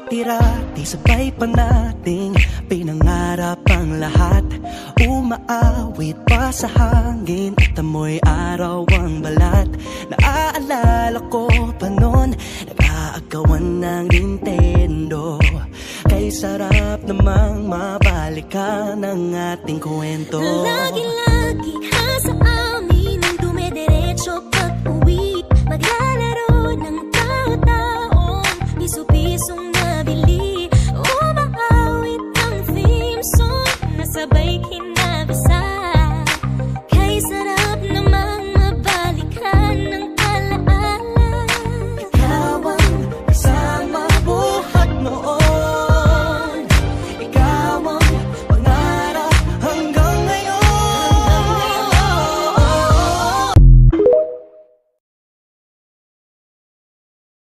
Dati-rati sabay pa nating pinangarap ang lahat. Umaawit pa sa hangin at amoy araw ang balat. Naaalala ko pa noon, nag-aagawan ng Nintendo. Kay sarap namang mabalikan ang ating kwento. Lagi-lagi